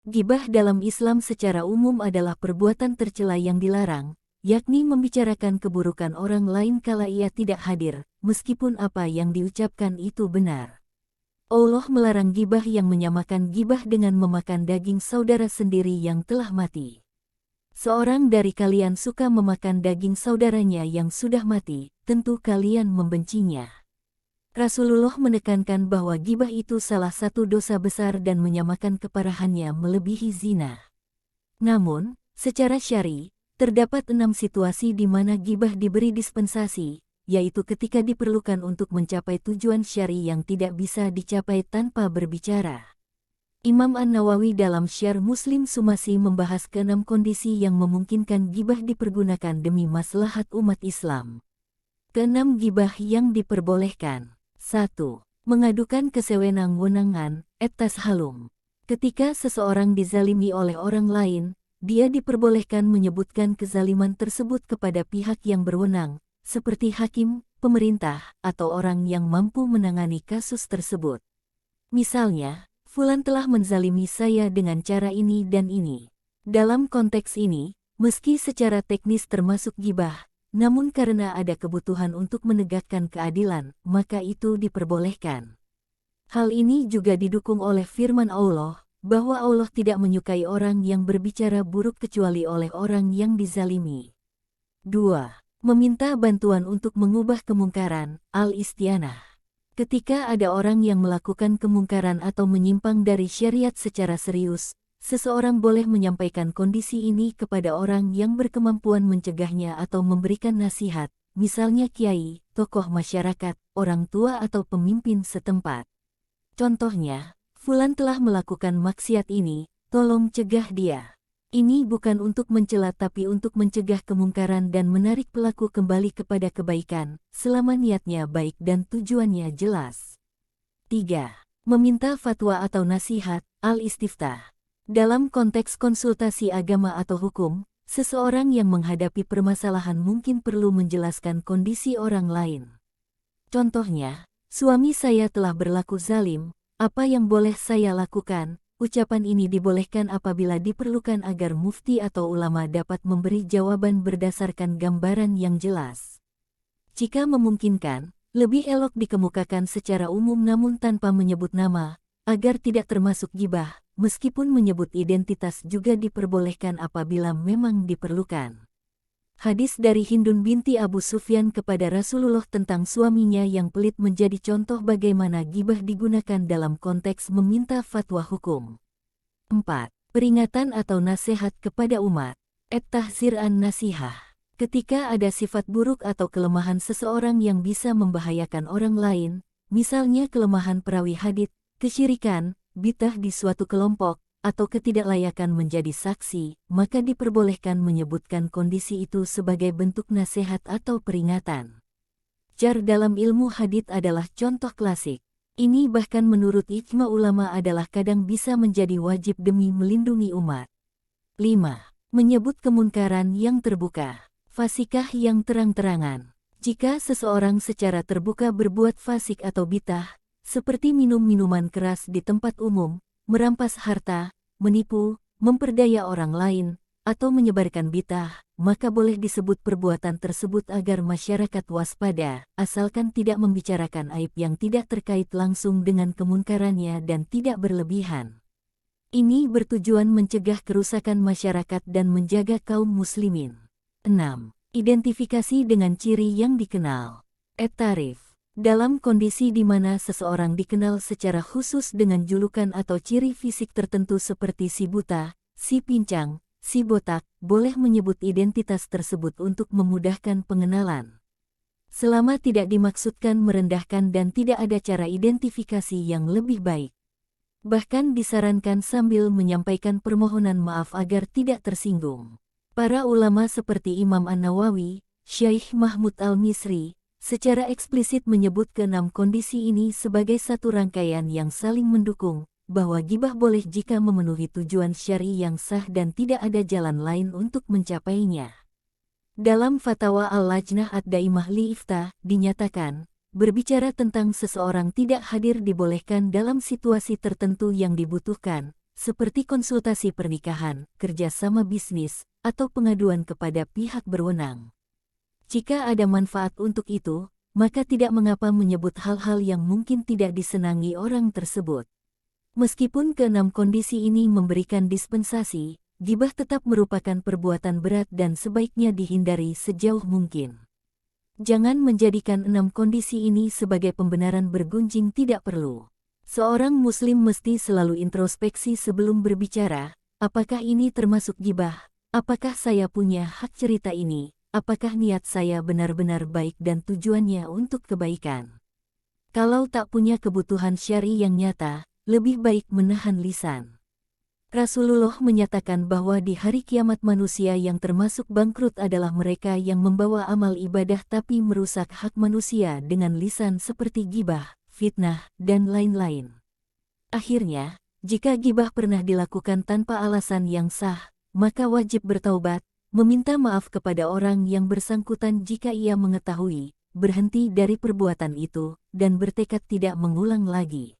Gibah dalam Islam secara umum adalah perbuatan tercela yang dilarang, yakni membicarakan keburukan orang lain kala ia tidak hadir, meskipun apa yang diucapkan itu benar. Allah melarang gibah yang menyamakan gibah dengan memakan daging saudara sendiri yang telah mati. Seorang dari kalian suka memakan daging saudaranya yang sudah mati, tentu kalian membencinya. Rasulullah menekankan bahwa gibah itu salah satu dosa besar dan menyamakan keparahannya melebihi zina. Namun, secara syar'i, terdapat 6 situasi di mana gibah diberi dispensasi, yaitu ketika diperlukan untuk mencapai tujuan syar'i yang tidak bisa dicapai tanpa berbicara. Imam An-Nawawi dalam Syarh Muslim Sumasi membahas ke-6 kondisi yang memungkinkan gibah dipergunakan demi maslahat umat Islam. Ke-6 gibah yang diperbolehkan. 1. Mengadukan kesewenang-wenangan, et-tashalum. Ketika seseorang dizalimi oleh orang lain, dia diperbolehkan menyebutkan kezaliman tersebut kepada pihak yang berwenang, seperti hakim, pemerintah, atau orang yang mampu menangani kasus tersebut. Misalnya, Fulan telah menzalimi saya dengan cara ini dan ini. Dalam konteks ini, meski secara teknis termasuk gibah, namun karena ada kebutuhan untuk menegakkan keadilan, maka itu diperbolehkan. Hal ini juga didukung oleh firman Allah, bahwa Allah tidak menyukai orang yang berbicara buruk kecuali oleh orang yang dizalimi. 2. Meminta bantuan untuk mengubah kemungkaran, al-istianah. Ketika ada orang yang melakukan kemungkaran atau menyimpang dari syariat secara serius, seseorang boleh menyampaikan kondisi ini kepada orang yang berkemampuan mencegahnya atau memberikan nasihat, misalnya kiai, tokoh masyarakat, orang tua atau pemimpin setempat. Contohnya, Fulan telah melakukan maksiat ini, tolong cegah dia. Ini bukan untuk mencela tapi untuk mencegah kemungkaran dan menarik pelaku kembali kepada kebaikan, selama niatnya baik dan tujuannya jelas. 3. Meminta fatwa atau nasihat, al-istiftah. Dalam konteks konsultasi agama atau hukum, seseorang yang menghadapi permasalahan mungkin perlu menjelaskan kondisi orang lain. Contohnya, suami saya telah berlaku zalim, apa yang boleh saya lakukan? Ucapan ini dibolehkan apabila diperlukan agar mufti atau ulama dapat memberi jawaban berdasarkan gambaran yang jelas. Jika memungkinkan, lebih elok dikemukakan secara umum namun tanpa menyebut nama, agar tidak termasuk gibah, meskipun menyebut identitas juga diperbolehkan apabila memang diperlukan. Hadis dari Hindun binti Abu Sufyan kepada Rasulullah tentang suaminya yang pelit menjadi contoh bagaimana gibah digunakan dalam konteks meminta fatwa hukum. 4. Peringatan atau nasihat kepada umat. Et-tahzir an-nasihah. Ketika ada sifat buruk atau kelemahan seseorang yang bisa membahayakan orang lain, misalnya kelemahan perawi hadits, kesyirikan, bid'ah di suatu kelompok, atau ketidaklayakan menjadi saksi, maka diperbolehkan menyebutkan kondisi itu sebagai bentuk nasihat atau peringatan. Jar dalam ilmu hadits adalah contoh klasik. Ini bahkan menurut ijma ulama adalah kadang bisa menjadi wajib demi melindungi umat. 5. Menyebut kemunkaran yang terbuka. Fasikah yang terang-terangan. Jika seseorang secara terbuka berbuat fasik atau bid'ah, seperti minum minuman keras di tempat umum, merampas harta, menipu, memperdaya orang lain, atau menyebarkan bid'ah, maka boleh disebut perbuatan tersebut agar masyarakat waspada, asalkan tidak membicarakan aib yang tidak terkait langsung dengan kemunkarannya dan tidak berlebihan. Ini bertujuan mencegah kerusakan masyarakat dan menjaga kaum muslimin. 6. Identifikasi dengan ciri yang dikenal. Et-tarif. Dalam kondisi di mana seseorang dikenal secara khusus dengan julukan atau ciri fisik tertentu seperti si buta, si pincang, si botak, boleh menyebut identitas tersebut untuk memudahkan pengenalan. Selama tidak dimaksudkan merendahkan dan tidak ada cara identifikasi yang lebih baik. Bahkan disarankan sambil menyampaikan permohonan maaf agar tidak tersinggung. Para ulama seperti Imam An-Nawawi, Syekh Mahmud Al-Misri, secara eksplisit menyebut ke-6 kondisi ini sebagai satu rangkaian yang saling mendukung, bahwa gibah boleh jika memenuhi tujuan syar'i yang sah dan tidak ada jalan lain untuk mencapainya. Dalam Fatwa Al-Lajnah Ad-Daimah Li-Iftah, dinyatakan, berbicara tentang seseorang tidak hadir dibolehkan dalam situasi tertentu yang dibutuhkan, seperti konsultasi pernikahan, kerjasama bisnis, atau pengaduan kepada pihak berwenang. Jika ada manfaat untuk itu, maka tidak mengapa menyebut hal-hal yang mungkin tidak disenangi orang tersebut. Meskipun keenam kondisi ini memberikan dispensasi, gibah tetap merupakan perbuatan berat dan sebaiknya dihindari sejauh mungkin. Jangan menjadikan 6 kondisi ini sebagai pembenaran bergunjing, tidak perlu. Seorang muslim mesti selalu introspeksi sebelum berbicara, apakah ini termasuk gibah? Apakah saya punya hak cerita ini? Apakah niat saya benar-benar baik dan tujuannya untuk kebaikan? Kalau tak punya kebutuhan syar'i yang nyata, lebih baik menahan lisan. Rasulullah menyatakan bahwa di hari kiamat manusia yang termasuk bangkrut adalah mereka yang membawa amal ibadah tapi merusak hak manusia dengan lisan seperti gibah, fitnah, dan lain-lain. Akhirnya, jika gibah pernah dilakukan tanpa alasan yang sah, maka wajib bertaubat, meminta maaf kepada orang yang bersangkutan jika ia mengetahui, berhenti dari perbuatan itu, dan bertekad tidak mengulang lagi.